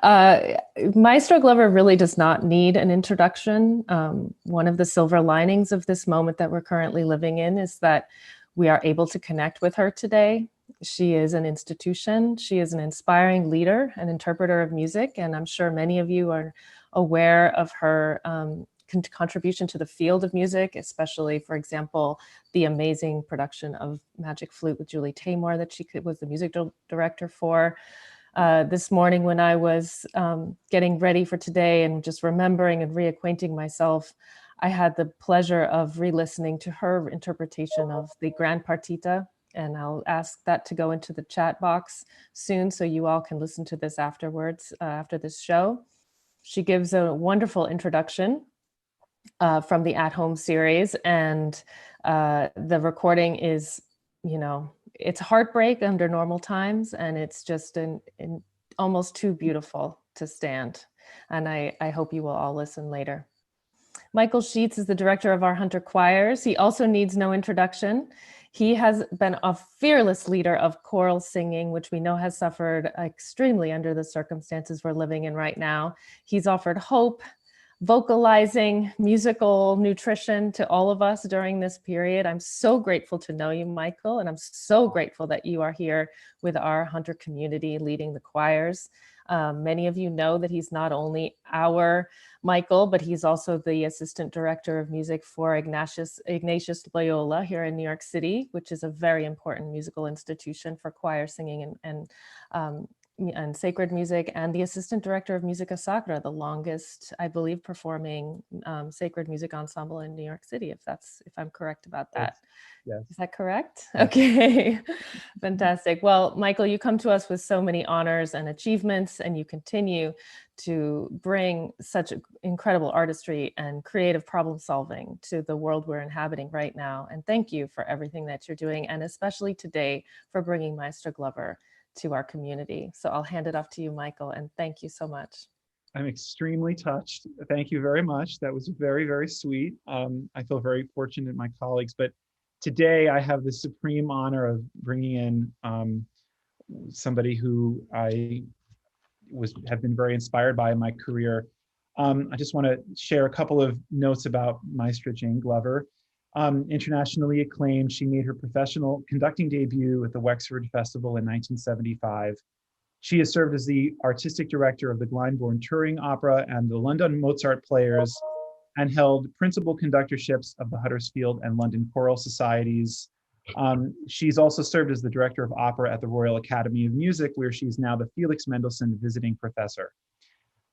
Uh, Maestro Glover really does not need an introduction. One of the silver linings of this moment that we're currently living in is that we are able to connect with her today. She is an institution. She is an inspiring leader, an interpreter of music, and I'm sure many of you are aware of her contribution to the field of music, especially, for example, the amazing production of Magic Flute with Julie Taymor that she was the music director for. This morning when I was getting ready for today and just remembering and reacquainting myself, I had the pleasure of re-listening to her interpretation of the Grand Partita, and I'll ask that to go into the chat box soon so you all can listen to this afterwards, after this show. She gives a wonderful introduction from the At Home series, and the recording is, it's heartbreak under normal times, and it's just almost too beautiful to stand. And I hope you will all listen later. Michael Sheetz is the director of our Hunter Choirs. He also needs no introduction. He has been a fearless leader of choral singing, which we know has suffered extremely under the circumstances we're living in right now. He's offered hope, vocalizing, musical nutrition to all of us during this period. I'm so grateful to know you, Michael, and I'm so grateful that you are here with our Hunter community leading the choirs. Many of you know that he's not only our Michael, but he's also the assistant director of music for Ignatius Loyola here in New York City, which is a very important musical institution for choir singing and sacred music, and the assistant director of Musica Sacra, the longest, I believe, performing sacred music ensemble in New York City, if I'm correct about that. Yes. Is that correct? Okay, fantastic. Well, Michael, you come to us with so many honors and achievements, and you continue to bring such incredible artistry and creative problem solving to the world we're inhabiting right now. And thank you for everything that you're doing, and especially today for bringing Maestro Glover to our community. So I'll hand it off to you, Michael, and thank you so much. I'm extremely touched. Thank you very much. That was very, very sweet. I feel very fortunate in my colleagues, but today I have the supreme honor of bringing in somebody who I have been very inspired by in my career. I just want to share a couple of notes about Maestra Jane Glover. Internationally acclaimed, she made her professional conducting debut at the Wexford Festival in 1975. She has served as the artistic director of the Glyndebourne Touring Opera and the London Mozart Players, and held principal conductorships of the Huddersfield and London Choral Societies. She's also served as the director of opera at the Royal Academy of Music, where she's now the Felix Mendelssohn Visiting Professor.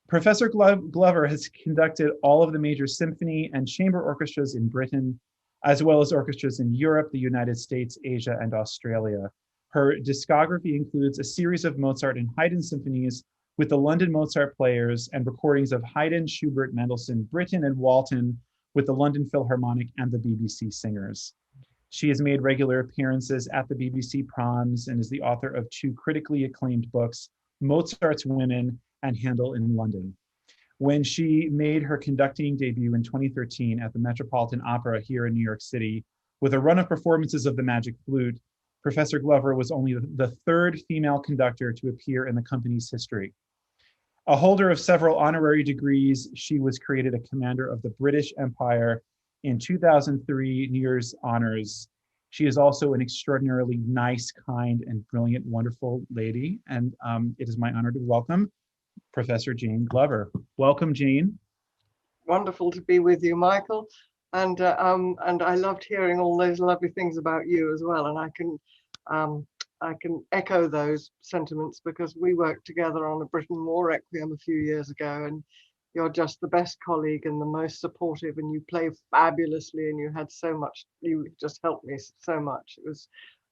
Professor Glover has conducted all of the major symphony and chamber orchestras in Britain, as well as orchestras in Europe, the United States, Asia, and Australia. Her discography includes a series of Mozart and Haydn symphonies with the London Mozart Players, and recordings of Haydn, Schubert, Mendelssohn, Britten, and Walton with the London Philharmonic and the BBC Singers. She has made regular appearances at the BBC Proms and is the author of 2 critically acclaimed books, Mozart's Women and Handel in London. When she made her conducting debut in 2013 at the Metropolitan Opera here in New York City, with a run of performances of the Magic Flute, Professor Glover was only the 3rd female conductor to appear in the company's history. A holder of several honorary degrees, she was created a commander of the British Empire in 2003 New Year's honors. She is also an extraordinarily nice, kind, and brilliant, wonderful lady. And it is my honor to welcome Professor Jane Glover. Welcome, Jane. Wonderful to be with you, Michael. And I loved hearing all those lovely things about you as well. And I can echo those sentiments because we worked together on a Britain War Requiem a few years ago, and you're just the best colleague and the most supportive, and you play fabulously, and you had so much, you just helped me so much.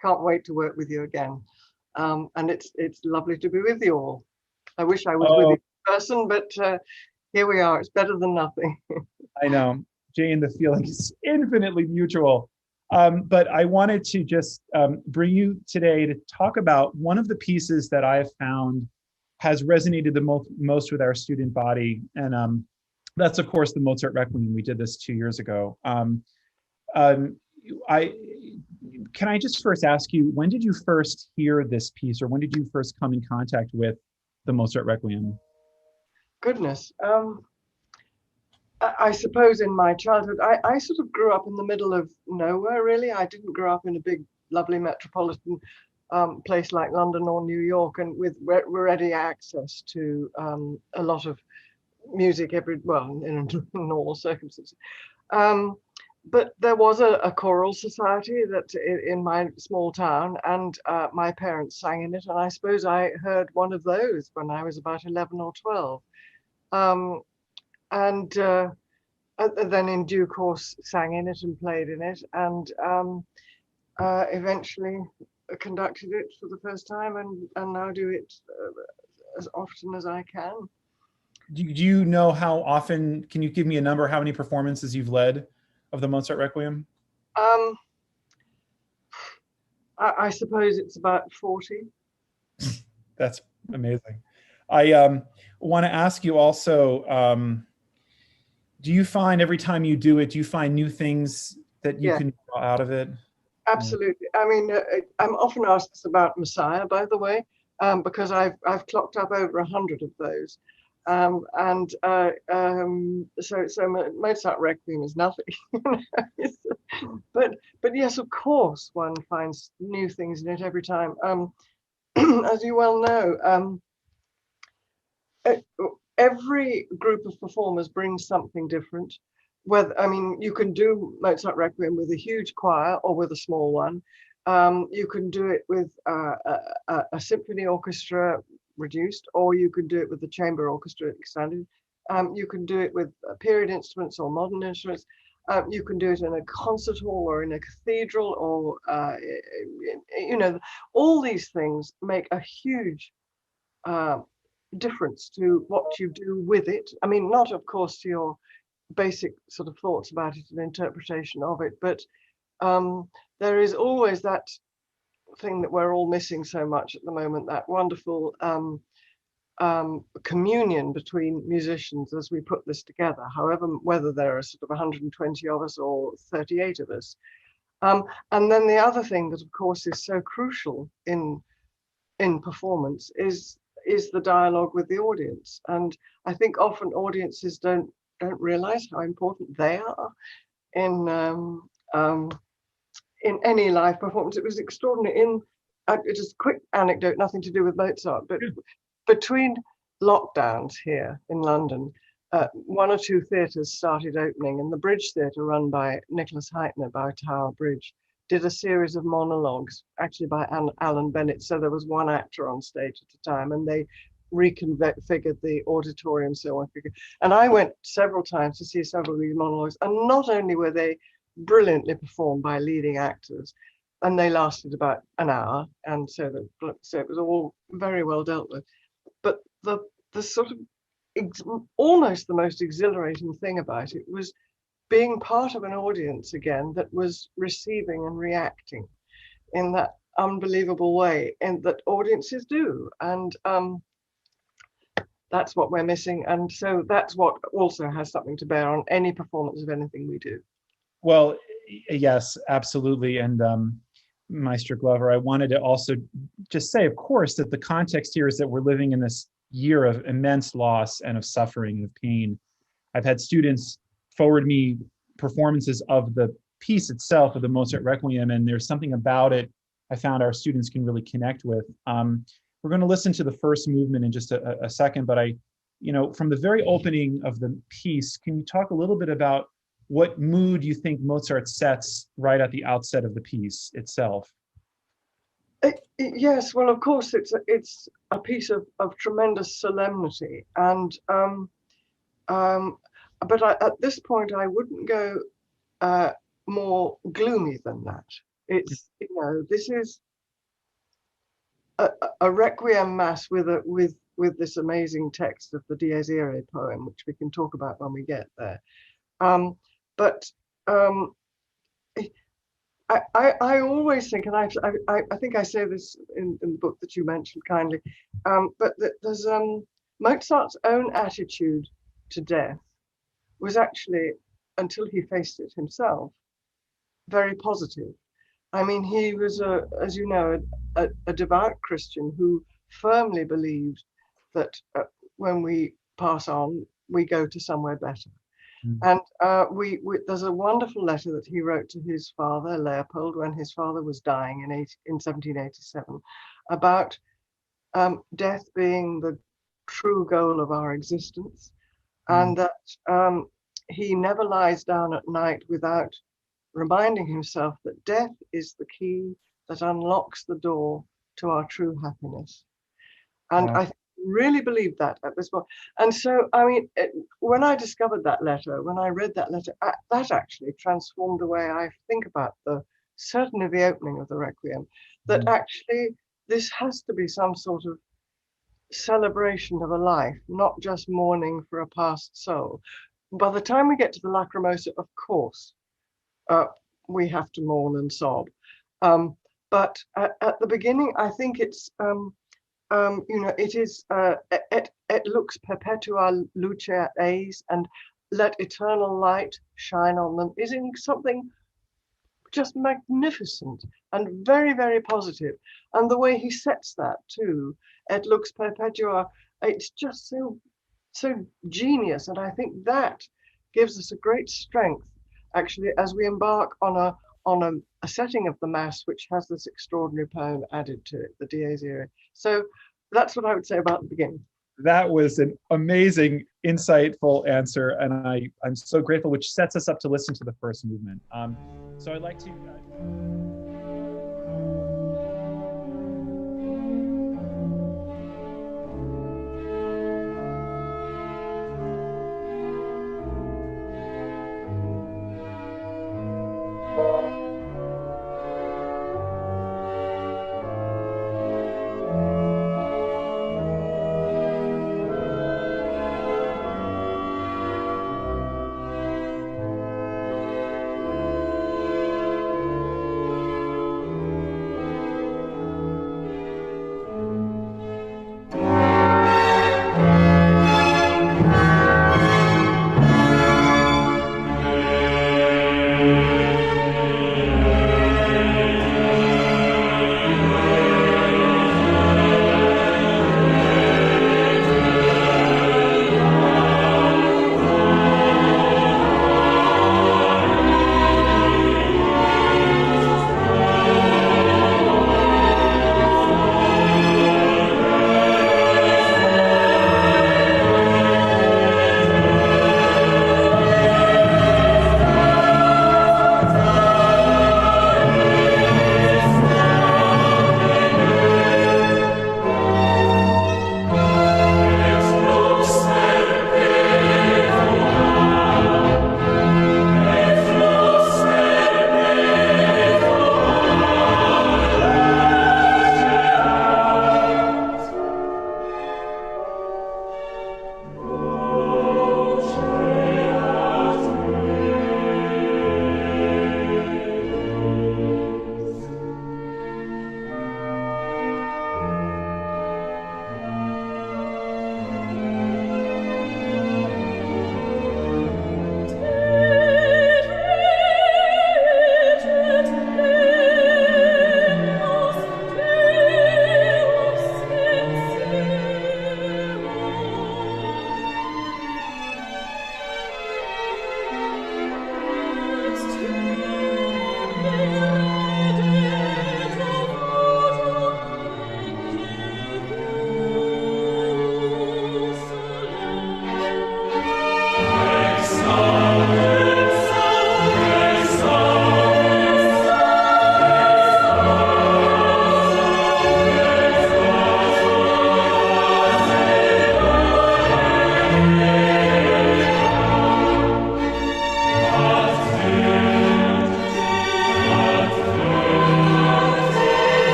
Can't wait to work with you again. And it's lovely to be with you all. I wish I was with you in person, but here we are. It's better than nothing. I know, Jane, the feeling is infinitely mutual. But I wanted to just bring you today to talk about one of the pieces that I have found has resonated the most with our student body. And that's, of course, the Mozart Requiem. We did this 2 years ago. Can I just first ask you, when did you first hear this piece, or when did you first come in contact with the Mozart Requiem? Goodness. I suppose in my childhood, I sort of grew up in the middle of nowhere, really. I didn't grow up in a big, lovely metropolitan place like London or New York, and with ready access to a lot of music in normal circumstances. But there was a choral society that in my small town, and my parents sang in it. And I suppose I heard one of those when I was about 11 or 12. And then in due course sang in it and played in it, and eventually conducted it for the first time, and now do it as often as I can. Do you know how often, can you give me a number, how many performances you've led of the Mozart Requiem? I suppose it's about 40. That's amazing. I want to ask you also, do you find every time you do it, do you find new things that you can draw out of it? Absolutely. I mean, I'm often asked this about Messiah, by the way, because I've clocked up over 100 of those. So Mozart Requiem is nothing. but yes, of course, one finds new things in it every time. As you well know, every group of performers brings something different. You can do Mozart Requiem with a huge choir or with a small one. You can do it with a symphony orchestra reduced, or you can do it with the chamber orchestra expanded. You can do it with period instruments or modern instruments. You can do it in a concert hall or in a cathedral, or all these things make a huge difference to what you do with it. I mean, not of course to your basic sort of thoughts about it and interpretation of it, but there is always that thing that we're all missing so much at the moment, that wonderful communion between musicians as we put this together, whether there are sort of 120 of us or 38 of us. And then the other thing that of course is so crucial in performance is the dialogue with the audience. And I think often audiences don't realize how important they are in any live performance. It was extraordinary. Just a quick anecdote, nothing to do with Mozart, but between lockdowns here in London, one or two theatres started opening, and the Bridge Theatre, run by Nicholas Heitner by Tower Bridge, did a series of monologues, actually by Alan Bennett. So there was one actor on stage at a time, and they reconfigured the auditorium so on. And I went several times to see several of these monologues, and not only were they brilliantly performed by leading actors, and they lasted about an hour, and so it was all very well dealt with. But the sort of almost the most exhilarating thing about it was being part of an audience again that was receiving and reacting in that unbelievable way, and that audiences do. And that's what we're missing. And so that's what also has something to bear on any performance of anything we do. Well, yes, absolutely. And Maestro Glover, I wanted to also just say, of course, that the context here is that we're living in this year of immense loss and of suffering and of pain. I've had students forward me performances of the piece itself, of the Mozart Requiem, and there's something about it I found our students can really connect with. We're going to listen to the first movement in just a second, but from the very opening of the piece, can you talk a little bit about what mood you think Mozart sets right at the outset of the piece itself? Yes, well, of course, it's a piece of tremendous solemnity, and but at this point I wouldn't go more gloomy than that. It's this is a requiem mass with this amazing text of the Dies Irae poem, which we can talk about when we get there. But I always think, and I think I say this in the book that you mentioned kindly, but there's Mozart's own attitude to death was actually, until he faced it himself, very positive. I mean, he was, as you know, a devout Christian who firmly believed that when we pass on, we go to somewhere better. Mm. And there's a wonderful letter that he wrote to his father, Leopold, when his father was dying in 1787, about death being the true goal of our existence, and that he never lies down at night without reminding himself that death is the key that unlocks the door to our true happiness. And Wow. I really believe that at this point. And so, I mean, when I discovered that letter, when I read that letter, that actually transformed the way I think about certainly the opening of the Requiem, that actually this has to be some sort of celebration of a life, not just mourning for a past soul. By the time we get to the Lacrimosa, of course, we have to mourn and sob. But at the beginning, I think it's, it is, et lux perpetua luce eis, and let eternal light shine on them, is in something just magnificent and very, very positive. And the way he sets that too, et lux perpetua, it's just so genius. And I think that gives us a great strength, actually, as we embark on a setting of the Mass, which has this extraordinary poem added to it, the Dies Irae. So that's what I would say about the beginning. That was an amazing, insightful answer, and I'm so grateful, which sets us up to listen to the first movement. So I'd like to...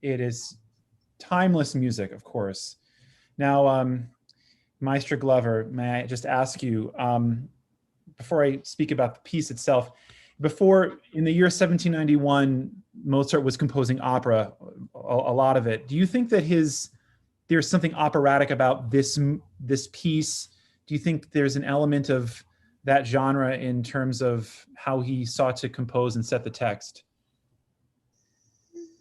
it is timeless music, of course. Now, Maestro Glover, may I just ask you, before I speak about the piece itself, before, in the year 1791, Mozart was composing opera, a lot of it. Do you think that there's something operatic about this piece? Do you think there's an element of that genre in terms of how he sought to compose and set the text?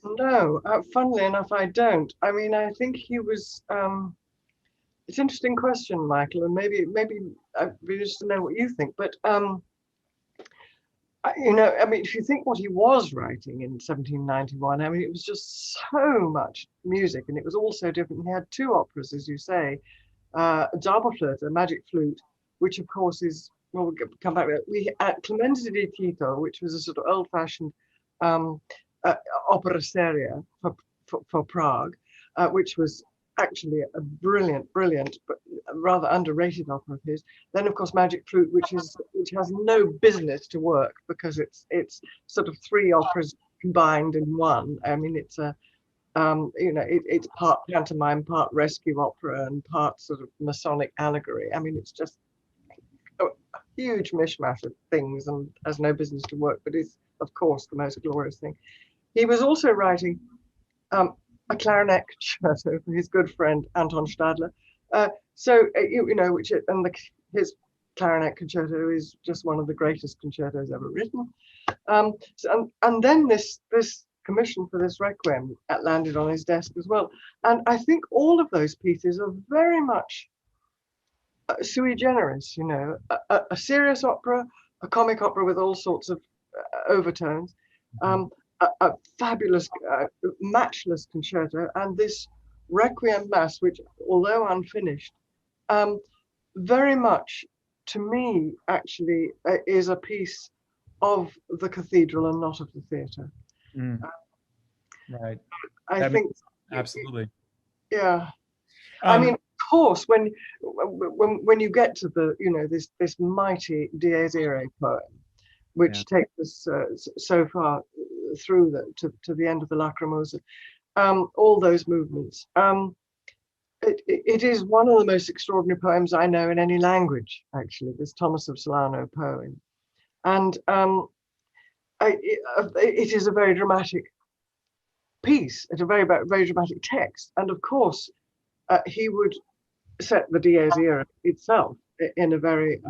No, funnily enough, I don't. I mean, I think he was. It's an interesting question, Michael, and maybe I'd be interested to know what you think. But you know, I mean, if you think what he was writing in 1791, I mean, it was just so much music, and it was all so different. He had two operas, as you say, a Zauberflöte, a magic flute, which of course is, well, we'll come back to it. We had Clemente di Tito, which was a sort of old-fashioned opera seria for Prague, which was actually a brilliant, but rather underrated opera of his. Then, of course, Magic Flute, which has no business to work because it's sort of three operas combined in one. I mean, it's a you know, it's part pantomime, part rescue opera, and part sort of Masonic allegory. I mean, it's just a huge mishmash of things and has no business to work, but is, of course, the most glorious thing. He was also writing a clarinet concerto for his good friend Anton Stadler. You know, his clarinet concerto is just one of the greatest concertos ever written. And then this commission for this Requiem landed on his desk as well. And I think all of those pieces are very much sui generis, you know, a serious opera, a comic opera with all sorts of overtones, a fabulous, matchless concerto, and this Requiem Mass, which, although unfinished, very much, to me, actually, is a piece of the cathedral and not of the theatre. Right. I think absolutely. Yeah. I mean, of course, when you get to the, you know, this mighty Dies Irae poem, which takes us so far through to the end of the Lacrimosa, all those movements. It is one of the most extraordinary poems I know in any language, actually, this Thomas of Solano poem. And it is a very dramatic piece. It's a very dramatic text. And of course, he would set the Dies Irae itself in a very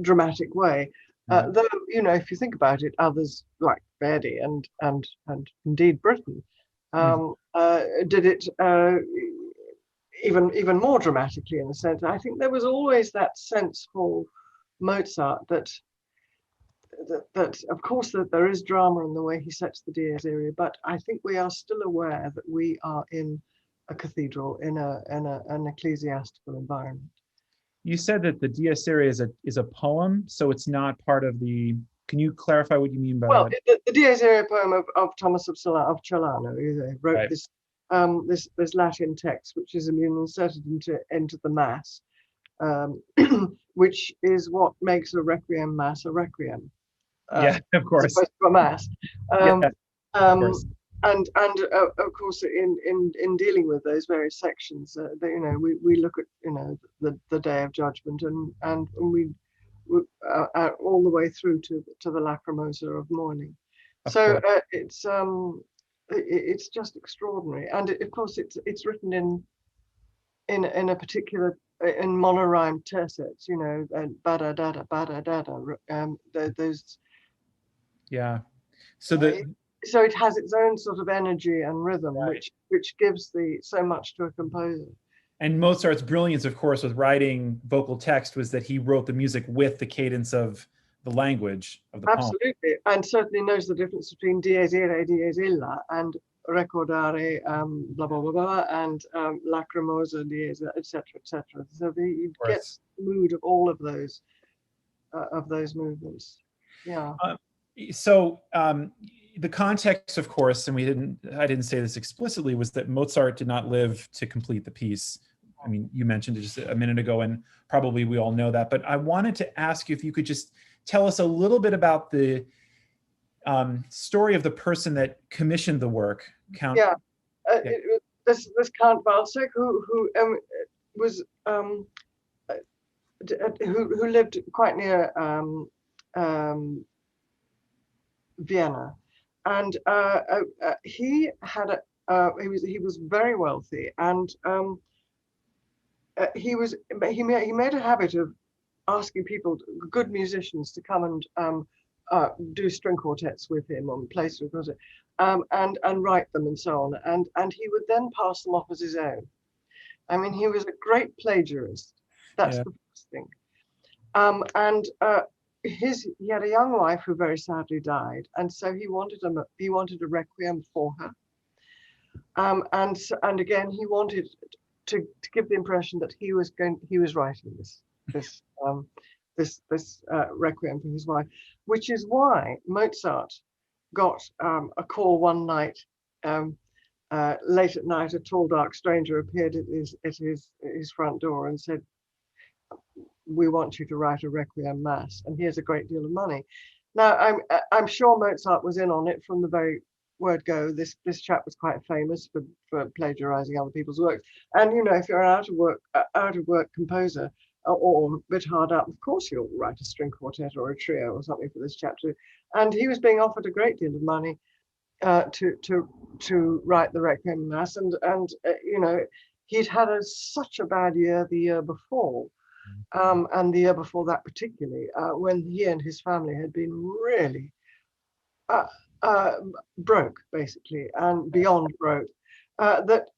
dramatic way. Though, you know, if you think about it, others like Verdi and indeed Britain did it even more dramatically, in a sense. I think there was always that sense for Mozart that of course that there is drama in the way he sets the Dies Irae, but I think we are still aware that we are in a cathedral, in an ecclesiastical environment. You said that the Dies Irae is a poem, so it's not part of the. Can you clarify what you mean by that? Well, the Dies Irae poem of Thomas of Celano, he wrote this Latin text, which is inserted into the Mass, which is what makes a Requiem Mass a Requiem. Yeah, of course. As opposed to a Mass. Of course. And of course, in dealing with those various sections, you know, we look at, you know, the Day of Judgment, and we all the way through to the Lacrimosa of mourning. So it's just extraordinary, and of course it's written in a particular in monorhymed tercets, you know, and bada dada bada dada. Those. Yeah. So it has its own sort of energy and rhythm, which gives so much to a composer. And Mozart's brilliance, of course, with writing vocal text was that he wrote the music with the cadence of the language of the poem. Absolutely, and certainly knows the difference between Dies Irae, Dies Illa, and Recordare, blah blah blah blah, and Lacrimosa, Dies, etc., etc. So he gets the mood of all of those movements. Yeah. So the context, of course, and I didn't say this explicitly, was that Mozart did not live to complete the piece. I mean, you mentioned it just a minute ago, and probably we all know that. But I wanted to ask you if you could just tell us a little bit about the story of the person that commissioned the work, Count. Yeah, Yeah. this Count Walsek, who was who lived quite near Vienna, and he had he was very wealthy, and he made a habit of asking people, good musicians, to come and do string quartets with him on play string quartet, and write them and so on, and he would then pass them off as his own. I mean, he was a great plagiarist. That's the first thing. And he had a young wife who very sadly died, and so he wanted a requiem for her. And again, he wanted to give the impression that he was writing this requiem for his wife, which is why Mozart got a call one night. Late at night, a tall, dark stranger appeared at his front door and said, "We want you to write a requiem mass, and here's a great deal of money." Now, I'm sure Mozart was in on it from the very word go. This chap was quite famous for plagiarizing other people's works, and you know, if you're an out of work composer or a bit hard up, of course you'll write a string quartet or a trio or something for this chap too. And he was being offered a great deal of money to write the Requiem Mass, and you know, he'd had such a bad year the year before, and the year before that particularly, when he and his family had been really broke, basically, and beyond broke. That,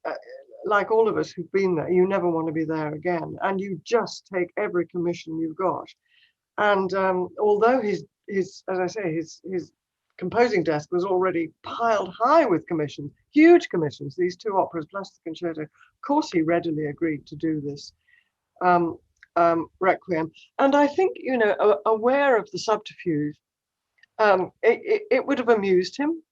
like all of us who've been there, you never want to be there again, and you just take every commission you've got. And although his as I say, his composing desk was already piled high with commissions, huge commissions, these two operas plus the concerto. Of course, he readily agreed to do this requiem. And I think, you know, aware of the subterfuge, it would have amused him.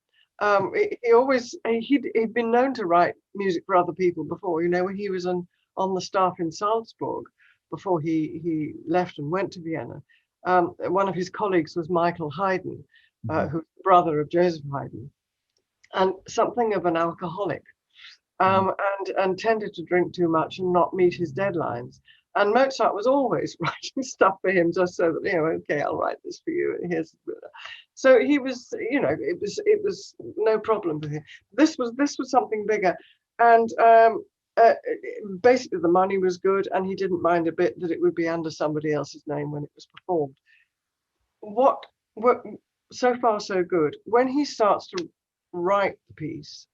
He'd been known to write music for other people before. You know, when he was on the staff in Salzburg before he left and went to Vienna. One of his colleagues was Michael Haydn, who's the brother of Joseph Haydn, and something of an alcoholic, and tended to drink too much and not meet his deadlines. And Mozart was always writing stuff for him just so that, you know, okay, I'll write this for you. Here's, so he was, you know, it was no problem for him. This was something bigger, and basically the money was good, and he didn't mind a bit that it would be under somebody else's name when it was performed. What so far so good. When he starts to write the piece,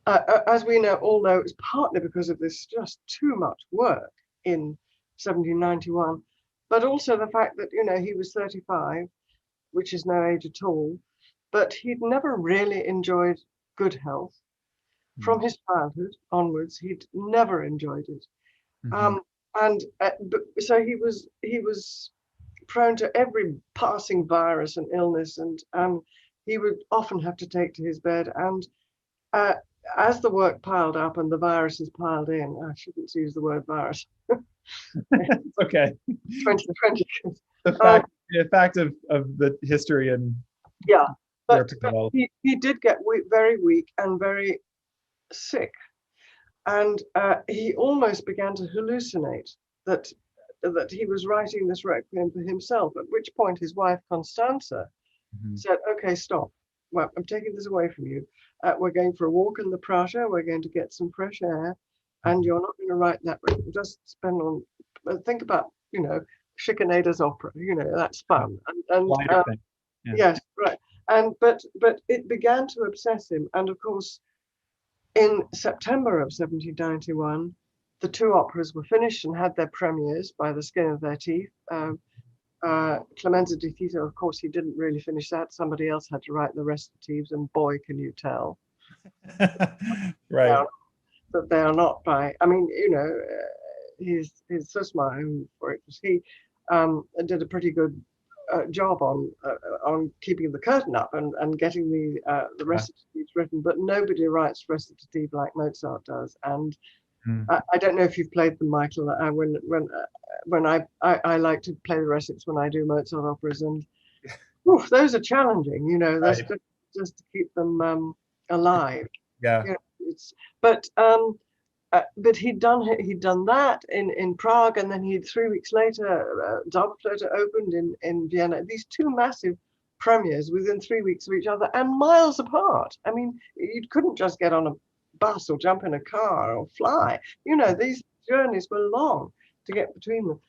as we all know, it's partly because of this just too much work in 1791, but also the fact that, you know, he was 35, which is no age at all, but he'd never really enjoyed good health. From his childhood onwards, he'd never enjoyed it. So he was prone to every passing virus and illness, and he would often have to take to his bed. And as the work piled up and the viruses piled in, I shouldn't use the word virus. Okay. 2020. The fact of the history and but he did get very weak and very sick, and he almost began to hallucinate that he was writing this requiem for himself, at which point his wife Constanza said, "Okay, stop. Well, I'm taking this away from you. We're going for a walk in the Prater. We're going to get some fresh air, and you're not going to write that. Just think about, you know, Schikaneder's opera. You know, that's fun." And yes, right. And but it began to obsess him, and of course, in September of 1791, the two operas were finished and had their premieres by the skin of their teeth. Clemenza di Tito, of course, he didn't really finish that. Somebody else had to write the recitatives, and boy, can you tell. Right. That they are not by, I mean, you know, his Susma, who for it was he, did a pretty good job on keeping the curtain up and getting the recitatives written, but nobody writes recitative like Mozart does. And I don't know if you've played them, Michael. When I like to play the recitatives when I do Mozart operas, and oof, those are challenging, you know, that's Right. just to keep them alive. Yeah. You know, but he'd done that in Prague, and then he'd 3 weeks later, Zauberflöte opened in Vienna. These two massive premieres within 3 weeks of each other and miles apart. I mean, you couldn't just get on a bus or jump in a car or fly. You know, these journeys were long to get between them.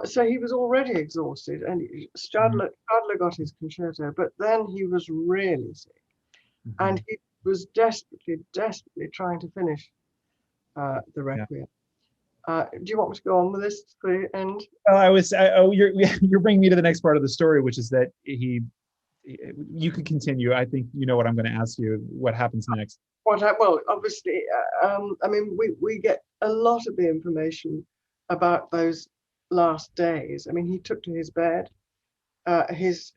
So he was already exhausted, and Stadler got his concerto, but then he was really sick, and he was desperately trying to finish the Yeah. Requiem. Do you want me to go on with this to the end? You're bringing me to the next part of the story, which is that you can continue. I think you know what I'm going to ask you. What happens next? Well, obviously, I mean, we get a lot of the information about those last days. I mean, he took to his bed. His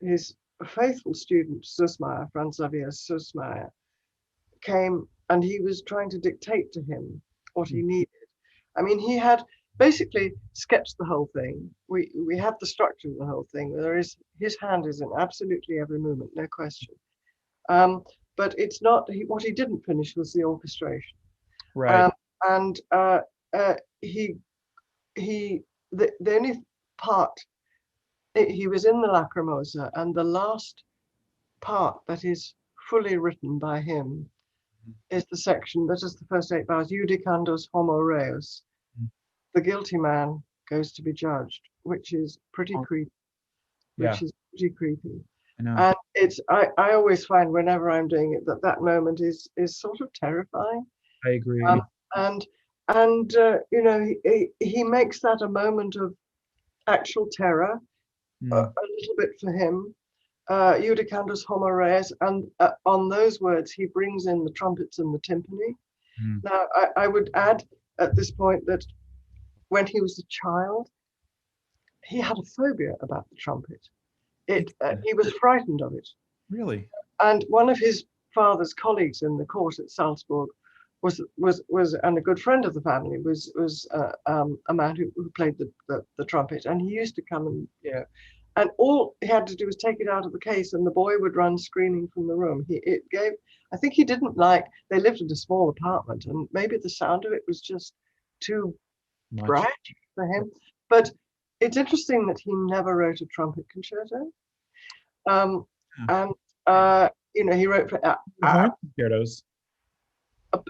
faithful student, Sussmayer, Franz Xavier Sussmayer, came, and he was trying to dictate to him what he needed. I mean, he had basically sketched the whole thing. We have the structure of the whole thing. His hand is in absolutely every movement, no question. But it's not what he didn't finish was the orchestration. Right. And the only part he was in the Lacrimosa, and the last part that is fully written by him is the section that is the first 8 bars, Judicandos homo reus. The guilty man goes to be judged, which is pretty creepy. Yeah. I know. And I always find whenever I'm doing it that moment is sort of terrifying. I agree. And you know, he makes that a moment of actual terror, a little bit for him. Judicandos homo reus, and on those words he brings in the trumpets and the timpani. Now I would add at this point that when he was a child, he had a phobia about the trumpet. He was frightened of it. Really? And one of his father's colleagues in the court at Salzburg was and a good friend of the family was a man who played the trumpet, and he used to come and, you know, and all he had to do was take it out of the case, and the boy would run screaming from the room. I think he didn't like, they lived in a small apartment, and maybe the sound of it was just too bright for him. But it's interesting that he never wrote a trumpet concerto. And you know, he wrote for horn concertos.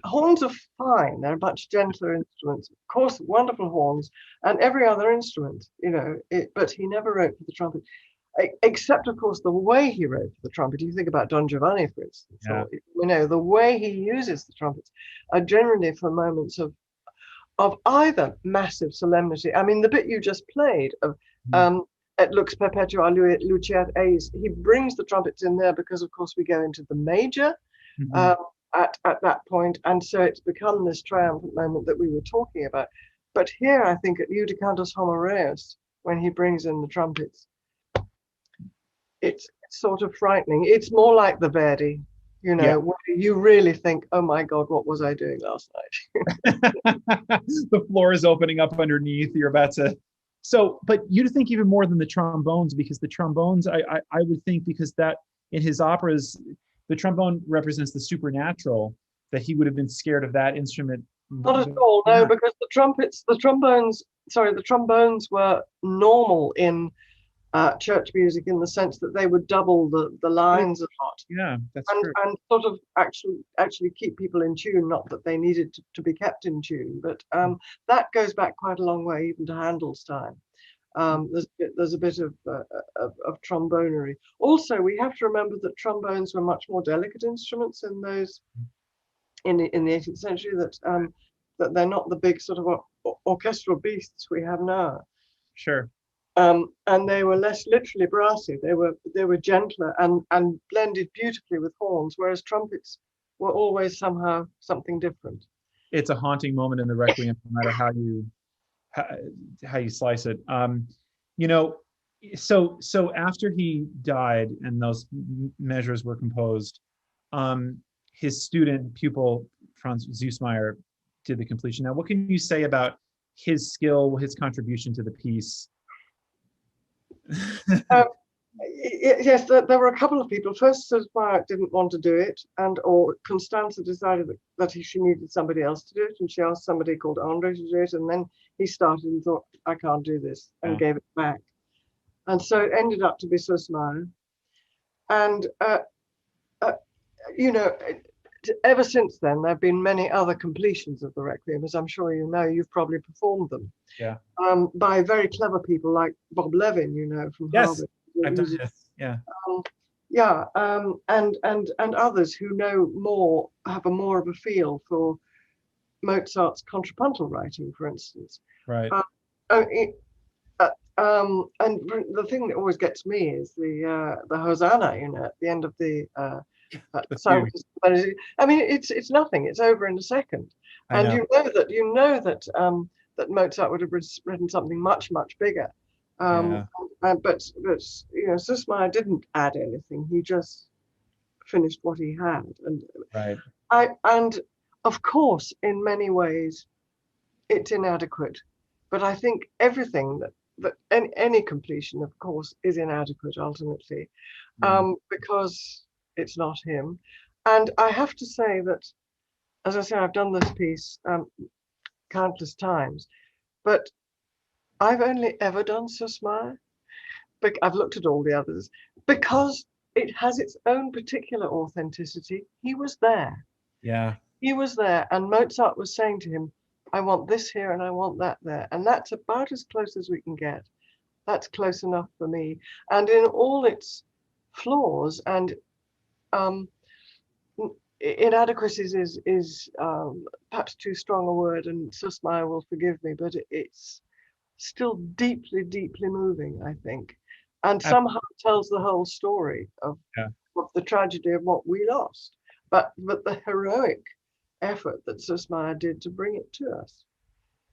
horns are fine. They're much gentler instruments. Of course, wonderful horns and every other instrument, you know, but he never wrote for the trumpet, except, of course, the way he wrote for the trumpet. You think about Don Giovanni, for instance, or, you know, the way he uses the trumpets are generally for moments of either massive solemnity. I mean, the bit you just played of Et lux perpetua luceat eis, he brings the trumpets in there because, of course, we go into the major at that point, and so it's become this triumphant moment that we were talking about. But here, I think at Judicandos homo reus, when he brings in the trumpets, it's sort of frightening. It's more like the Verdi, you know, where you really think, oh my God, what was I doing last night? The floor is opening up underneath. You're about to. So, but you think even more than the trombones, because the trombones, I would think, because that in his operas, the trombone represents the supernatural, that he would have been scared of that instrument. Not at all, no, because the trombones were normal in church music in the sense that they would double the lines a lot. Yeah, that's true. And sort of actually keep people in tune, not that they needed to be kept in tune, but that goes back quite a long way, even to Handel's time. There's a bit of trombonery. Also, we have to remember that trombones were much more delicate instruments in the 18th century, that they're not the big sort of orchestral beasts we have now. Sure. And they were less literally brassy. They were gentler and blended beautifully with horns, whereas trumpets were always somehow something different. It's a haunting moment in the Requiem, no matter how you slice it. You know, so after he died and those measures were composed, his pupil Franz Süssmayer did the completion. Now, what can you say about his skill, his contribution to the piece? Yes, there were a couple of people. First, Sophia didn't want to do it, or Constanza decided that she needed somebody else to do it, and she asked somebody called Andre to do it, and then he started and thought, I can't do this, and gave it back. And so it ended up to be Sophia. And, you know, ever since then, there have been many other completions of the Requiem, as I'm sure you know, you've probably performed them. Yeah. By very clever people like Bob Levin, you know, from Harvard. I've done this. Yeah. And others who know more, have a more of a feel for Mozart's contrapuntal writing, for instance. Right. And the thing that always gets me is the Hosanna, you know, at the end of the song. I mean, it's nothing. It's over in a second, and you know that Mozart would have written something much bigger. But you know, Susmeier didn't add anything. He just finished what he had, and of course, in many ways, it's inadequate. But I think everything that any completion, of course, is inadequate ultimately, because it's not him. And I have to say that, as I say, I've done this piece countless times, but I've only ever done Susmeier. I've looked at all the others because it has its own particular authenticity. He was there. Yeah. He was there, and Mozart was saying to him, I want this here and I want that there. And that's about as close as we can get. That's close enough for me. And in all its flaws and inadequacies is perhaps too strong a word, and Susmeier will forgive me, but it's still deeply moving, I think, and somehow tells the whole story of the tragedy of what we lost, but the heroic effort that Susmeier did to bring it to us.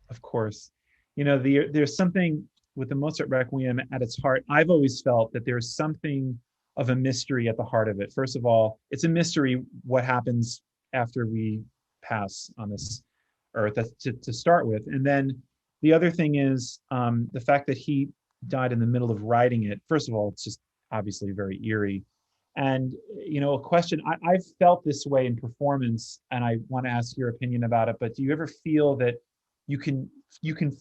Of course. You know, there's something with the Mozart Requiem at its heart. I've always felt that there's something of a mystery at the heart of it. First of all, it's a mystery what happens after we pass on this earth, to start with. And then the other thing is the fact that he died in the middle of writing it. First of all, it's just obviously very eerie. And, you know, a question, I've felt this way in performance, and I want to ask your opinion about it, but do you ever feel that you can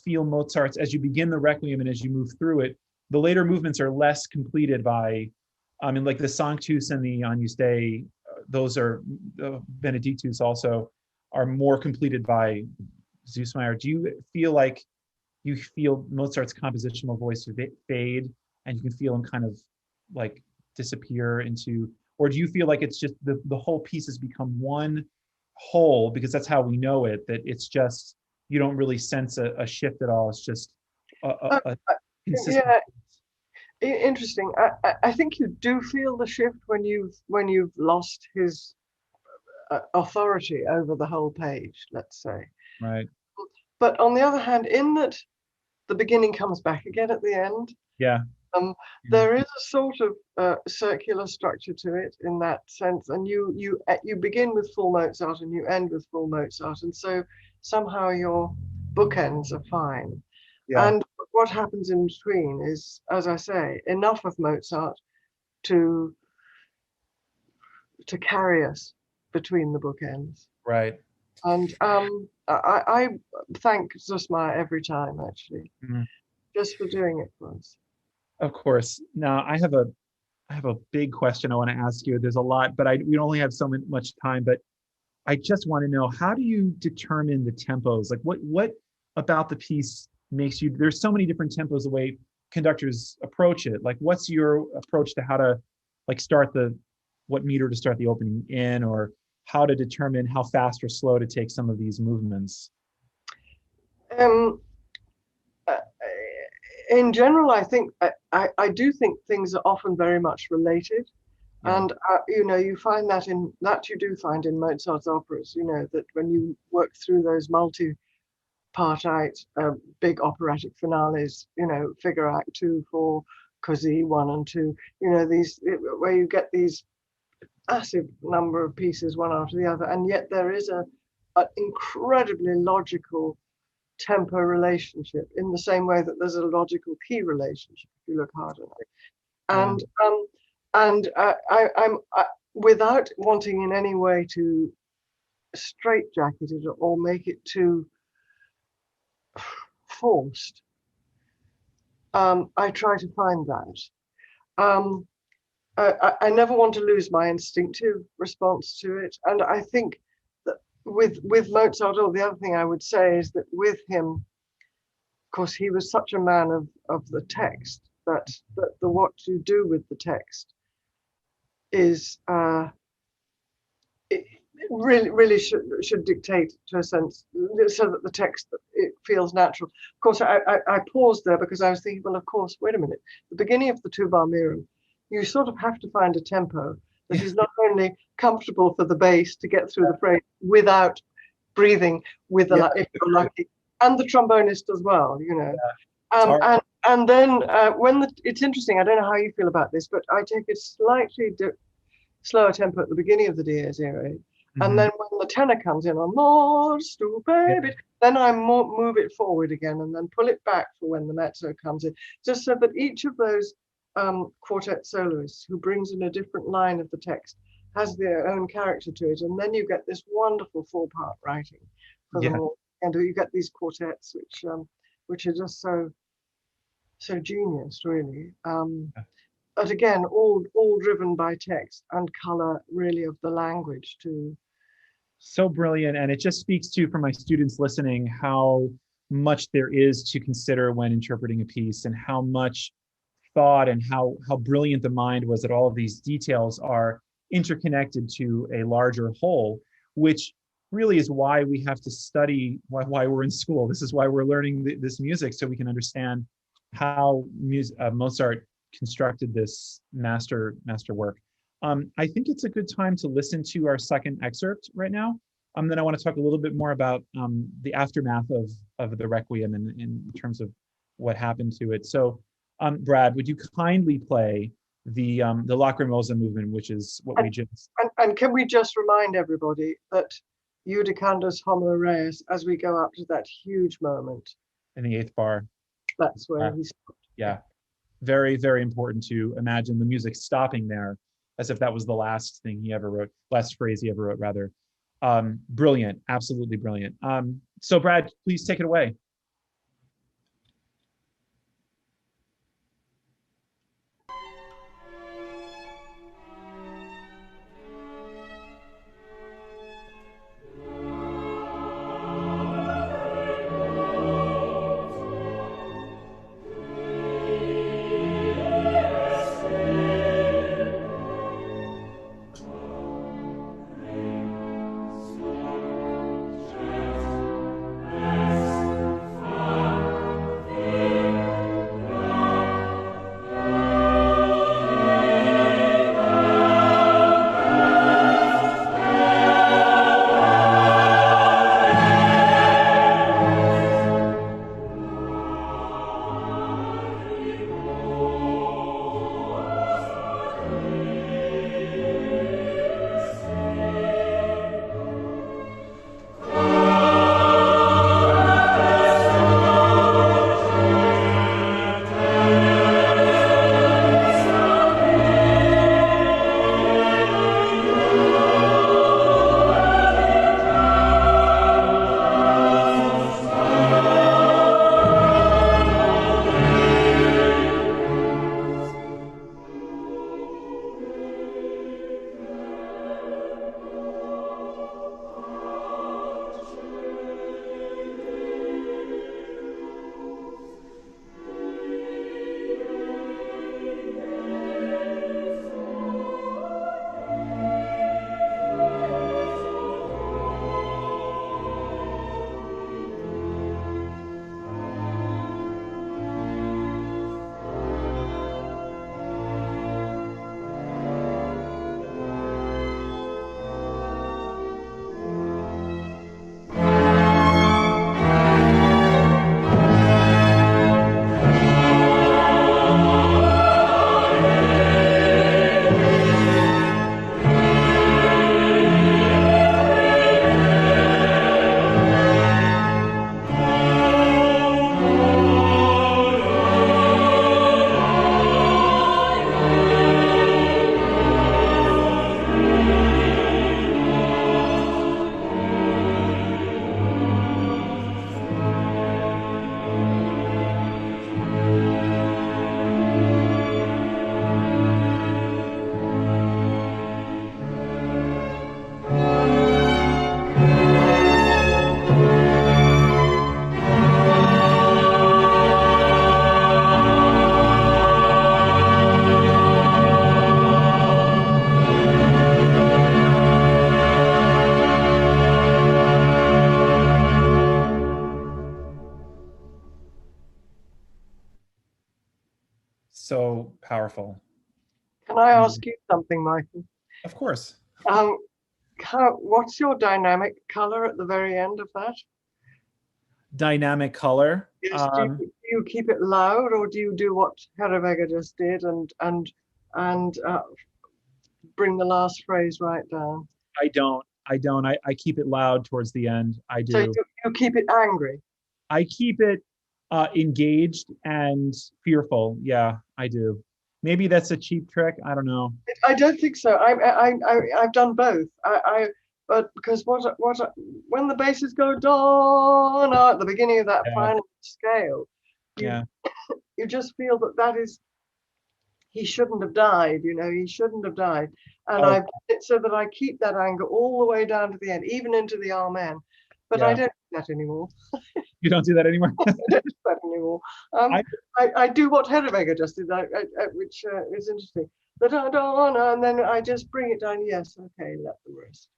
feel Mozart's, as you begin the Requiem and as you move through it, the later movements are less completed by, I mean, like the Sanctus and the Agnus Dei, those are, Benedictus also, are more completed by Susmeier. Do you feel like you feel Mozart's compositional voice fade, and you can feel him kind of like disappear into, or do you feel like it's just the whole piece has become one whole, because that's how we know it, that it's just, you don't really sense a shift at all, it's just a consistent. Yeah, interesting. I think you do feel the shift when you've lost his authority over the whole page, let's say. Right. But on the other hand, in that the beginning comes back again at the end. Yeah. There is a sort of circular structure to it in that sense, and you begin with full Mozart and you end with full Mozart, and so somehow your bookends are fine. Yeah. And what happens in between is, as I say, enough of Mozart to carry us between the bookends. Right. And I thank Susmeier every time, actually, just for doing it for us. Of course. Now I have a big question I want to ask you. There's a lot, but we only have so much time. But I just want to know, how do you determine the tempos? Like what about the piece makes you? There's so many different tempos the way conductors approach it. Like, what's your approach to how to like start what meter to start the opening in, or how to determine how fast or slow to take some of these movements? In general, I think I do think things are often very much related, and you know, you find that you do find in Mozart's operas. You know, that when you work through those multi-partite big operatic finales, you know, Figure Act 2, 4, Così 1 and 2. You know, these where you get these massive number of pieces one after the other, and yet there is an incredibly logical tempo relationship, in the same way that there's a logical key relationship if you look hard enough. And I'm without wanting in any way to straitjacket it or make it too forced. I try to find that. I never want to lose my instinctive response to it, and I think that with Mozart, or the other thing I would say is that with him, of course, he was such a man of the text that the what you do with the text is it really should dictate to a sense, so that the text, it feels natural. Of course, I paused there because I was thinking, well, of course, wait a minute, the beginning of the Tuba Mirum, you sort of have to find a tempo that is not only comfortable for the bass to get through the phrase without breathing with the, if you're lucky, and the trombonist as well, you know. And then when it's interesting, I don't know how you feel about this, but I take a slightly slower tempo at the beginning of the Dies Irae, and then when the tenor comes in on more stupid, then I move it forward again and then pull it back for when the mezzo comes in, just so that each of those quartet soloists who brings in a different line of the text has their own character to it, and then you get this wonderful four-part writing for them all, and you get these quartets which are just so genius, really. But again, all driven by text and color, really, of the language too. So brilliant, and it just speaks to, for my students listening, how much there is to consider when interpreting a piece, and how much thought and how brilliant the mind was that all of these details are interconnected to a larger whole, which really is why we have to study, why we're in school. This is why we're learning this music, so we can understand how Mozart constructed this master work. I think it's a good time to listen to our second excerpt right now. Then I want to talk a little bit more about the aftermath of the Requiem in terms of what happened to it. So, Brad, would you kindly play the Lacrimosa movement, which is what we just... And can we just remind everybody that Judicandos Homo Reis, as we go up to that huge moment. In the 8th bar. That's where he stopped. Yeah. Very, very important to imagine the music stopping there, as if that was the last thing he ever wrote, last phrase he ever wrote, rather. Brilliant, absolutely brilliant. So Brad, please take it away. so powerful. Can I ask you something, Michael? Of course. What's your dynamic color at the very end of that? Dynamic color. Yes, do you keep it loud, or do you do what Herreweghe just did and bring the last phrase right down? I don't. I keep it loud towards the end. I do. So you keep it angry. I keep it engaged and fearful. Yeah, I do. Maybe that's a cheap trick. I don't know. I don't think so. I've done both. But because when the basses go dawn at the beginning of that final scale, you just feel that is, he shouldn't have died. He shouldn't have died. And I've done it so that I keep that anger all the way down to the end, even into the Amen. But I don't do that anymore. You don't do that anymore? I don't do that anymore. I do what Herreweghe just did, which is interesting. And then I just bring it down. Yes, okay, let the rest.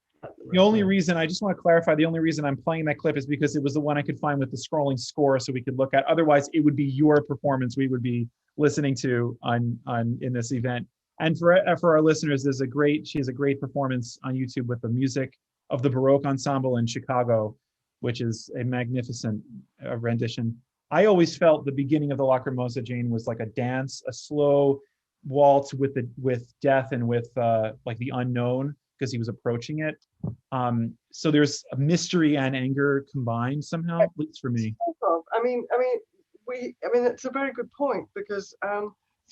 The only reason, I just want to clarify, the only reason I'm playing that clip is because it was the one I could find with the scrolling score so we could look at. Otherwise, it would be your performance we would be listening to in this event. And for our listeners, she has a great performance on YouTube with the music of the Baroque Ensemble in Chicago, which is a magnificent rendition. I always felt the beginning of the Lacrimosa, Jane, was like a dance, a slow waltz with death and with like the unknown, because he was approaching it. So there's a mystery and anger combined somehow, at least for me. I mean, it's a very good point, because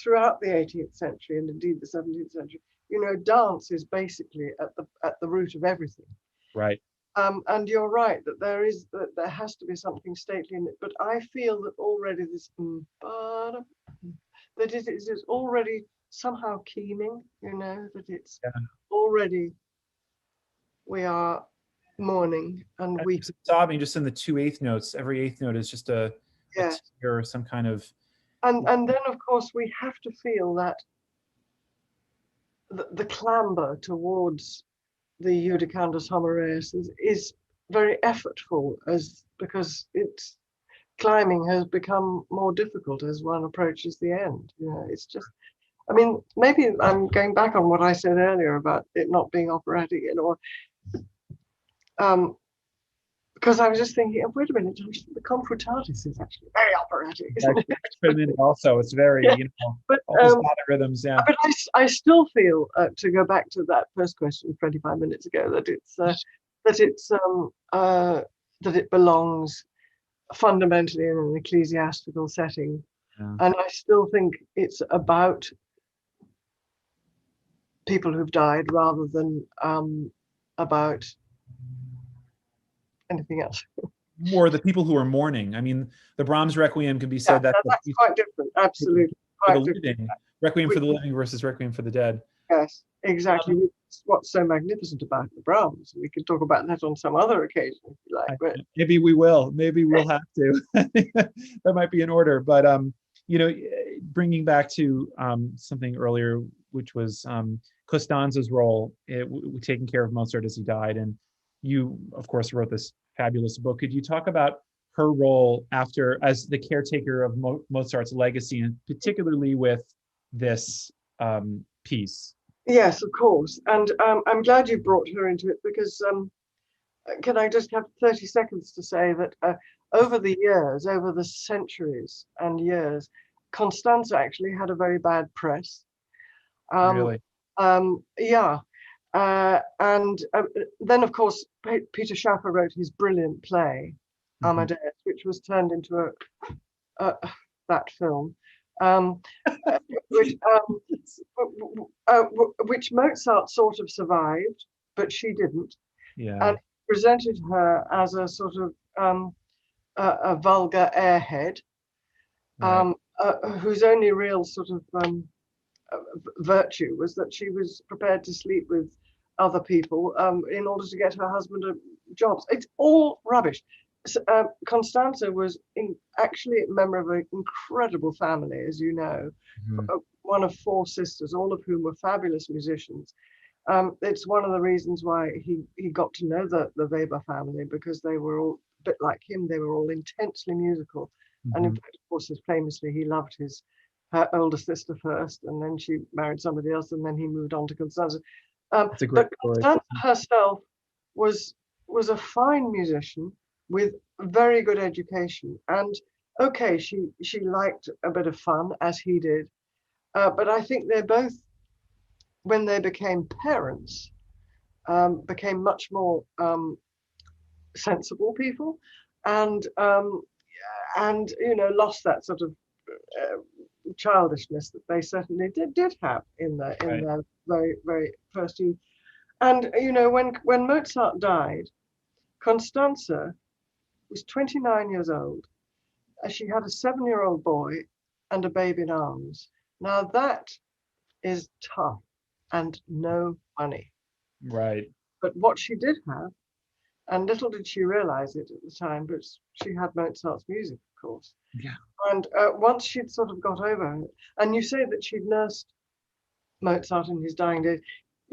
throughout the 18th century and indeed the 17th century, dance is basically at the root of everything. Right. And you're right that there has to be something stately in it. But I feel that already this that it is already somehow keening, that it's already, we are mourning and weeping. Sobbing just in the 2 eighth notes. Every eighth note is just a tear or some kind of. And then of course we have to feel that the clamber towards the Iudicandus Homoreus is very effortful, because its climbing has become more difficult as one approaches the end. It's just, maybe I'm going back on what I said earlier about it not being operatic, because I was just thinking, wait a minute, the Confutatis is actually very operatic, isn't it? Also, it's very, but, all those rhythms, But I still feel, to go back to that first question 25 minutes ago, that it belongs fundamentally in an ecclesiastical setting, and I still think it's about people who've died rather than about anything else. Or the people who are mourning. The Brahms Requiem can be said that's quite different. Absolutely, quite different. Requiem for the living versus Requiem for the dead. Yes, exactly. What's so magnificent about the Brahms? We could talk about that on some other occasion, if you like. But maybe we will. Maybe we'll have to. That might be in order. But bringing back to something earlier, which was Costanza's role, taking care of Mozart as he died, and you, of course, wrote this fabulous book. Could you talk about her role as the caretaker of Mozart's legacy, and particularly with this piece? Yes, of course. And I'm glad you brought her into it, because can I just have 30 seconds to say that over the centuries and years, Constanza actually had a very bad press. Really? Yeah. And then, of course, Peter Schaffer wrote his brilliant play, Amadeus, which was turned into that film, which Mozart sort of survived, but she didn't. Yeah. And presented her as a sort of a vulgar airhead, Right. Whose only real sort of virtue was that she was prepared to sleep with other people in order to get her husband jobs. It's all rubbish. So, Constanza was actually a member of an incredible family, as you know, one of 4 sisters, all of whom were fabulous musicians. It's one of the reasons why he got to know the Weber family, because they were all a bit like him. They were all intensely musical. And in fact, of course, as famously, he loved his her older sister first, and then she married somebody else, and then he moved on to Constanza. It's a great But story. Constanza herself was a fine musician with very good education, and okay, she liked a bit of fun, as he did, but I think they both, when they became parents, became much more sensible people, and lost that sort of childishness that they certainly did have in their very, very first youth. And when Mozart died, Constanza was 29 years old. She had a 7-year-old boy and a baby in arms. Now that is tough and no money. Right. But what she did have, and little did she realize it at the time, but she had Mozart's music, of course. Yeah. And once she'd sort of got over it, and you say that she'd nursed Mozart in his dying days,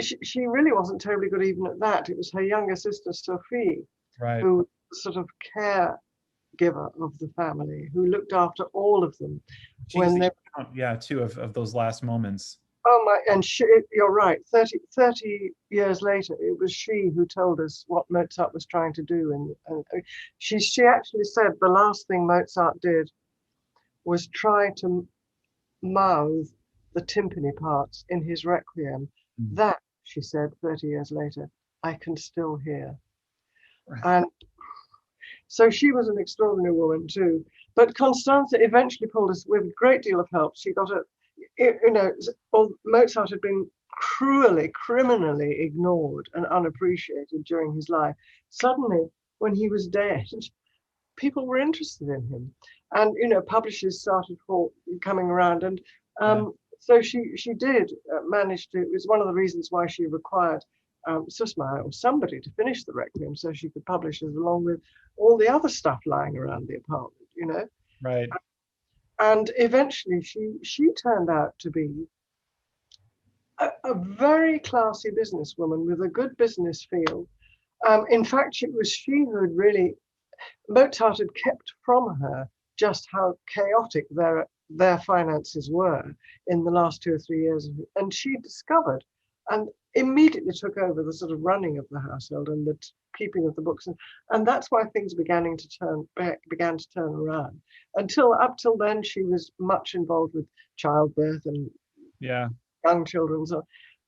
she really wasn't terribly good even at that. It was her younger sister, Sophie, Right. who was the sort of caregiver of the family, who looked after all of them. Two of those last moments. Oh my, and you're right, 30 years later, it was she who told us what Mozart was trying to do. And she actually said the last thing Mozart did was try to mouth the timpani parts in his Requiem. That, she said 30 years later, I can still hear. Right. And so she was an extraordinary woman too. But Constanza eventually pulled us, with a great deal of help. She got Mozart had been cruelly, criminally ignored and unappreciated during his life. Suddenly, when he was dead, people were interested in him, and publishers started coming around, and so she did manage to. It was one of the reasons why she required Sussmayer or somebody to finish the Requiem so she could publish it along with all the other stuff lying around the apartment, Right. And eventually she turned out to be a very classy businesswoman with a good business feel. In fact, it was she who had really, Mozart had kept from her just how chaotic their finances were in the last 2 or 3 years. And she discovered and immediately took over the sort of running of the household and the keeping of the books. And that's why things began to turn around. Up till then, she was much involved with childbirth and young children.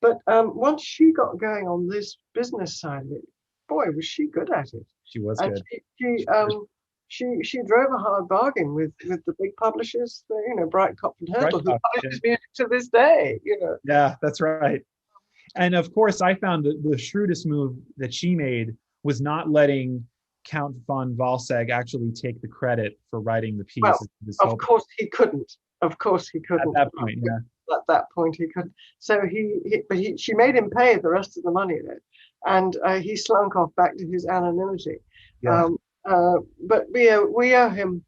But once she got going on this business side of it, boy, was she good at it. She was and good. She drove a hard bargain with the big publishers, Breitkopf and Hörtel, who publishes music to this day. Yeah, that's right. And of course, I found that the shrewdest move that she made was not letting Count von Walsegg actually take the credit for writing the piece. Well, of course he couldn't. Of course he couldn't. At that point, yeah. At that point he couldn't. So she made him pay the rest of the money then, and he slunk off back to his anonymity. Yeah. But we owe him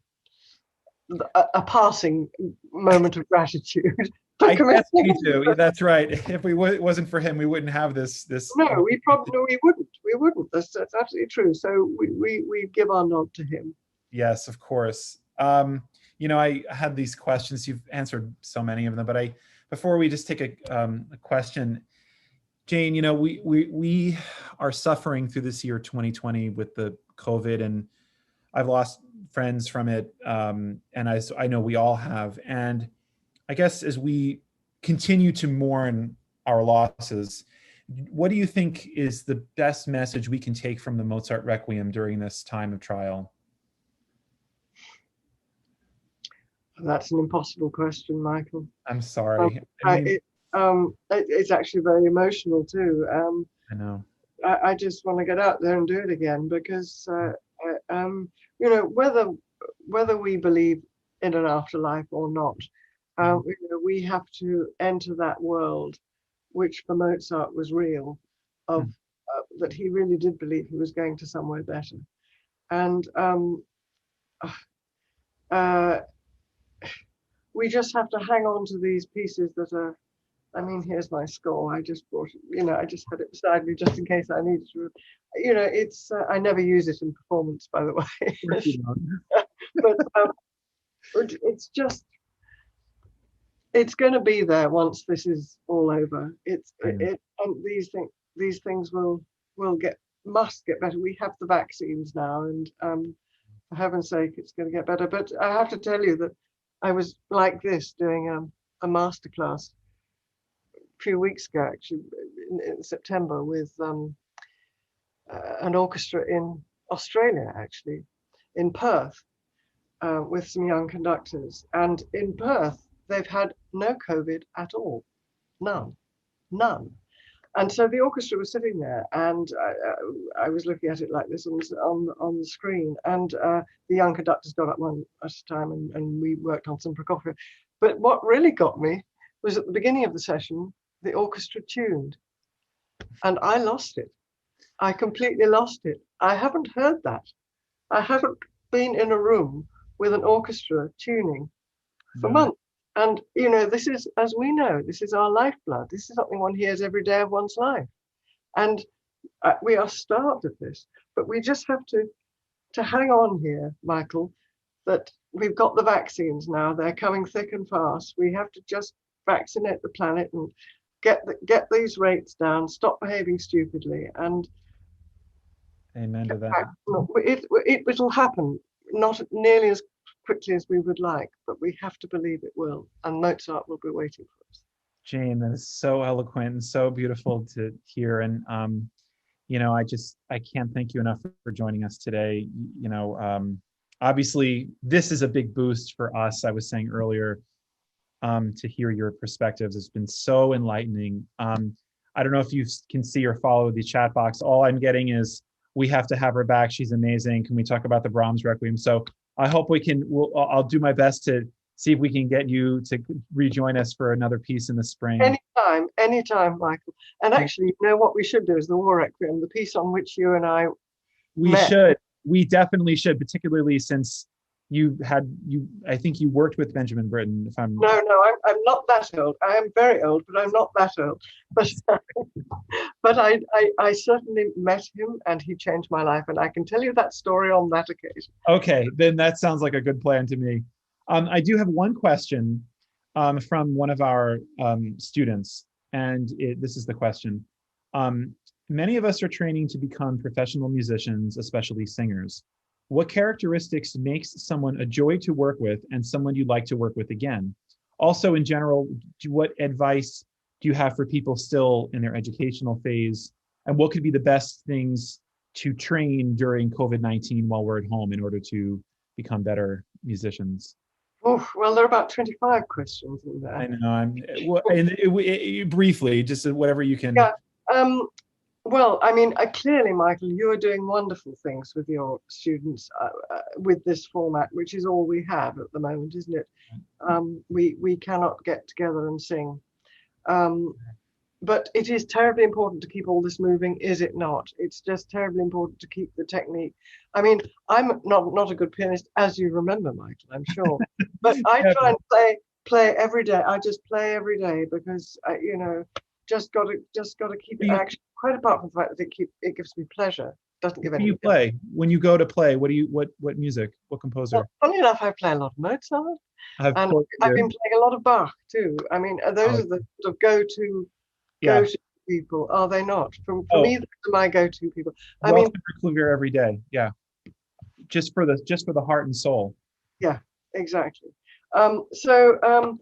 a passing moment of gratitude. I guess we do. That's right. If it wasn't for him, we wouldn't have this. No, we wouldn't. We wouldn't. That's absolutely true. So we give our nod to him. Yes, of course. I had these questions. You've answered so many of them, but before we just take a question, Jane, we are suffering through this year 2020 with the COVID, and I've lost friends from it, and I know we all have. And I guess as we continue to mourn our losses, what do you think is the best message we can take from the Mozart Requiem during this time of trial? That's an impossible question, Michael. I'm sorry. It's actually very emotional too. I know. I just want to get out there and do it again because, whether we believe in an afterlife or not, we have to enter that world, which for Mozart was real, that he really did believe he was going to somewhere better. And we just have to hang on to these pieces that are, here's my score. I just brought it, I just had it beside me just in case I needed to. It's, I never use it in performance, by the way. But it's just, it's going to be there once this is all over. I know. And these things must get better. We have the vaccines now, and for heaven's sake, it's going to get better. But I have to tell you that I was like this doing a masterclass a few weeks ago, actually, in September, with an orchestra in Australia, actually, in Perth, with some young conductors. And in Perth, they've had no COVID at all, none. And so the orchestra was sitting there, and I was looking at it like this on the screen. And the young conductors got up one at a time, and we worked on some Prokofiev. But what really got me was at the beginning of the session, the orchestra tuned, and I lost it. I completely lost it. I haven't heard that. I haven't been in a room with an orchestra tuning for months. And, you know, this is, as we know, this is our lifeblood. This is something one hears every day of one's life. And we are starved of this. But we just have to hang on here, Michael, that we've got the vaccines now. They're coming thick and fast. We have to just vaccinate the planet and get these rates down, stop behaving stupidly. And Amen to that. It will happen, not nearly as quickly as we would like, but we have to believe it will, and Mozart will be waiting for us. Jane, that is so eloquent and so beautiful to hear. And you know, I can't thank you enough for joining us today. You know, obviously this is a big boost for us. I was saying earlier, to hear your perspectives. It's been so enlightening. I don't know if you can see or follow the chat box. All I'm getting is, we have to have her back. She's amazing. Can we talk about the Brahms Requiem? So I hope we can, I'll do my best to see if we can get you to rejoin us for another piece in the spring. Anytime, Michael. And actually, you know what we should do is the War Requiem, the piece on which you and I met. We definitely should, particularly since I think you worked with Benjamin Britten, if I'm... No, I'm not that old. I am very old, but I'm not that old. But I certainly met him, and he changed my life, and I can tell you that story on that occasion. Okay, then that sounds like a good plan to me. I do have one question from one of our students, and this is the question. Many of us are training to become professional musicians, especially singers. What characteristics makes someone a joy to work with and someone you'd like to work with again? Also, in general, what advice do you have for people still in their educational phase? And what could be the best things to train during COVID-19 while we're at home in order to become better musicians? Oh, well, there are about 25 questions in there. I know. Briefly, just whatever you can. Yeah. Well, I mean, clearly, Michael, you are doing wonderful things with your students with this format, which is all we have at the moment, isn't it? We cannot get together and sing. But it is terribly important to keep all this moving, is it not? It's just terribly important to keep the technique. I mean, I'm not a good pianist, as you remember, Michael, I'm sure. But I try and play every day. I just play every day because, you know, just got to keep it actually. Quite apart from the fact that it gives me pleasure, doesn't give any. You play when you go to play. What music? What composer? Well, funny enough, I play a lot of Mozart, and I've been playing a lot of Bach too. I mean, those are the sort of go-to people, are they not? For me, those are my go-to people. I mean, Clavier every day. Yeah, just for the heart and soul. Yeah, exactly. So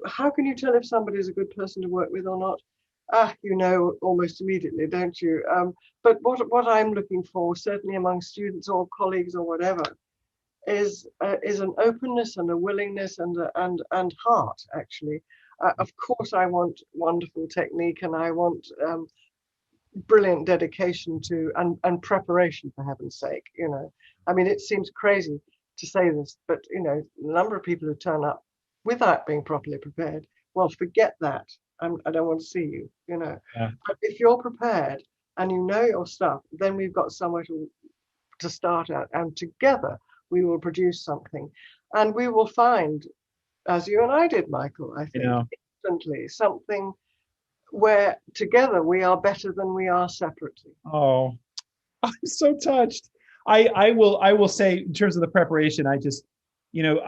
how can you tell if somebody is a good person to work with or not? You know almost immediately, don't you? But what I'm looking for, certainly among students or colleagues or whatever, is an openness and a willingness and heart, actually. Of course, I want wonderful technique, and I want brilliant dedication to and preparation, for heaven's sake. You know, I mean, it seems crazy to say this, but you know, the number of people who turn up without being properly prepared. Well, forget that. I don't want to see you, you know. Yeah. But if you're prepared and you know your stuff, then we've got somewhere to start at, and together we will produce something, and we will find, as you and I did, Michael, I think, instantly, something where together we are better than we are separately. Oh, I'm so touched. I will say, in terms of the preparation, I just, you know,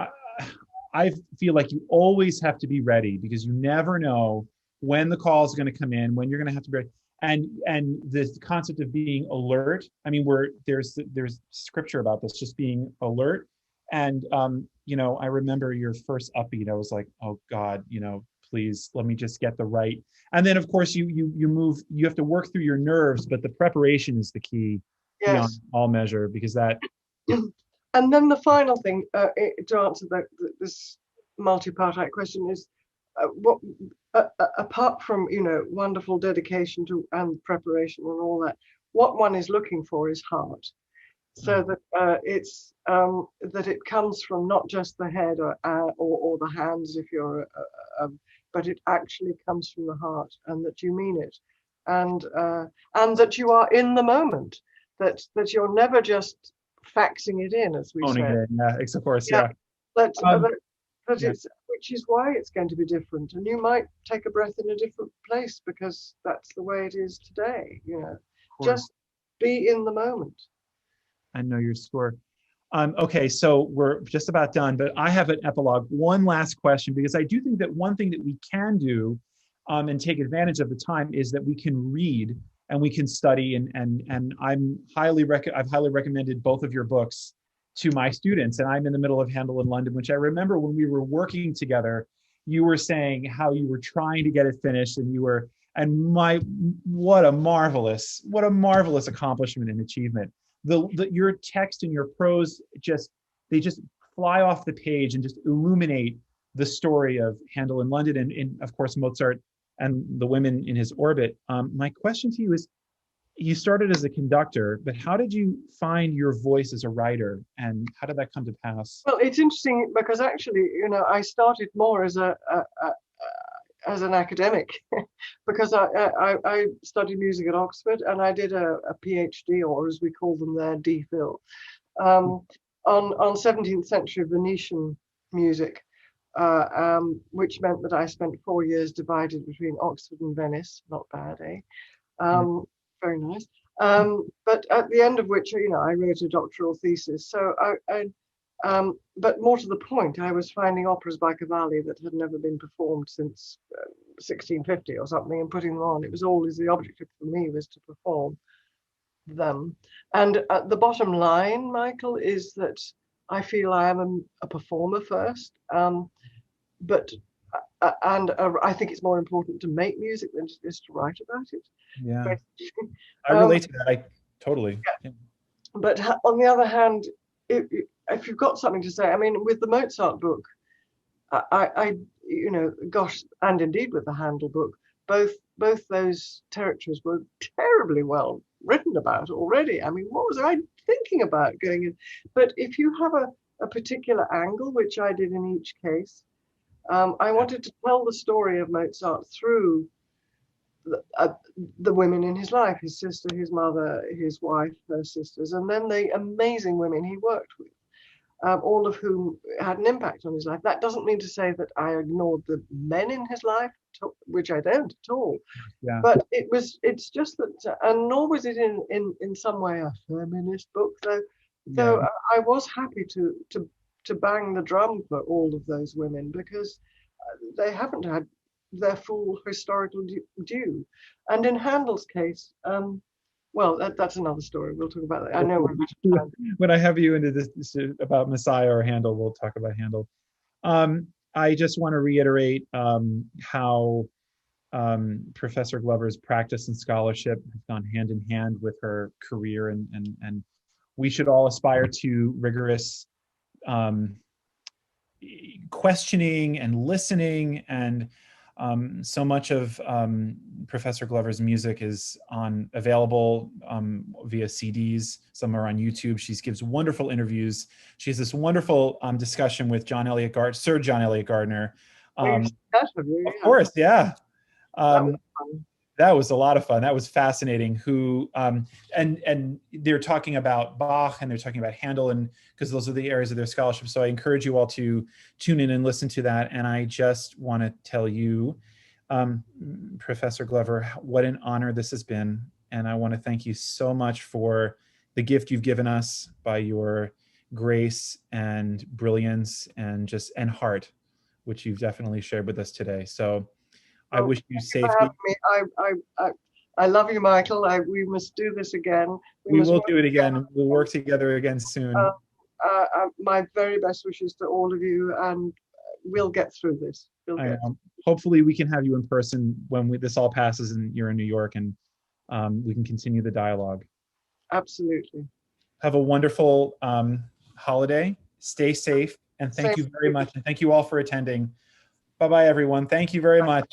I feel like you always have to be ready because you never know when the call is going to come in, when you're going to have to be ready. And this concept of being alert. I mean, there's scripture about this, just being alert. And you know, I remember your first upbeat. I was like, oh God, you know, please let me just get the right. And then of course you move. You have to work through your nerves, but the preparation is the key beyond Yes. all measure because that. And then the final thing to answer this multi-part question is what apart from, you know, wonderful dedication to and preparation and all that, what one is looking for is heart, so that it's that it comes from not just the head or the hands if you're but it actually comes from the heart, and that you mean it, and that you are in the moment, that you're never just faxing it in, as we Owning say. it, yeah, of course, Yeah. yeah. That, Um, that yeah, it's, which is why it's going to be different, and you might take a breath in a different place because that's the way it is today. You know, of course. just be in the moment. I know your score. Okay, so we're just about done, but I have an epilogue. One last question, because I do think that one thing that we can do and take advantage of the time is that we can read and we can study. And I've highly recommended both of your books to my students. And I'm in the middle of Handel in London, which I remember when we were working together, you were saying how you were trying to get it finished, and you were, and my, what a marvelous accomplishment and achievement. Your text and your prose they just fly off the page and just illuminate the story of Handel in London and of course Mozart and the women in his orbit. My question to you is, you started as a conductor, but how did you find your voice as a writer, and how did that come to pass? Well, it's interesting because actually, you know, I started more as as an academic because I studied music at Oxford, and I did a PhD, or as we call them there, DPhil, on 17th century Venetian music, which meant that I spent 4 years divided between Oxford and Venice. Not bad, eh? Very nice. But at the end of which, you know, I wrote a doctoral thesis. So but more to the point, I was finding operas by Cavalli that had never been performed since 1650 or something, and putting them on. It was always the objective for me was to perform them. And the bottom line, Michael, is that I feel I am a performer first, but I think it's more important to make music than it is to write about it. Yeah, I relate to that. I totally. Yeah. But on the other hand, if you've got something to say, I mean, with the Mozart book, I you know, gosh, and indeed with the Handel book, both those territories were terribly well written about already. I mean, what was I thinking about going in? But if you have a particular angle, which I did in each case, I wanted to tell the story of Mozart through the women in his life, his sister, his mother, his wife, her sisters, and then the amazing women he worked with, all of whom had an impact on his life. That doesn't mean to say that I ignored the men in his life, which I don't at all. Yeah. But it's just that, and nor was it in some way a feminist book, though Yeah. I was happy to bang the drum for all of those women, because they haven't had their full historical due. And in Handel's case, well, that's another story. We'll talk about that. I know we're out of time. When I have you into this about Messiah or Handel, we'll talk about Handel. I just want to reiterate how Professor Glover's practice and scholarship have gone hand in hand with her career, and we should all aspire to rigorous questioning and listening. And so much of Professor Glover's music is available via CDs. Some are on YouTube. She gives wonderful interviews. She has this wonderful discussion with Sir John Eliot Gardner. Of course, yeah. That was a lot of fun. That was fascinating. And they're talking about Bach, and they're talking about Handel, and because those are the areas of their scholarship. So I encourage you all to tune in and listen to that. And I just want to tell you, Professor Glover, what an honor this has been. And I want to thank you so much for the gift you've given us by your grace and brilliance and heart, which you've definitely shared with us today. So I Oh, wish you thank you for safety. having me. I love you, Michael. We must do this again. We must will work do it together. again. We'll work together again soon. My very best wishes to all of you, and we'll get through this. Hopefully we can have you in person when this all passes and you're in New York, and we can continue the dialogue. Absolutely. Have a wonderful holiday. Stay safe, and thank you very much. And thank you all for attending. Bye-bye, everyone. Thank you very much.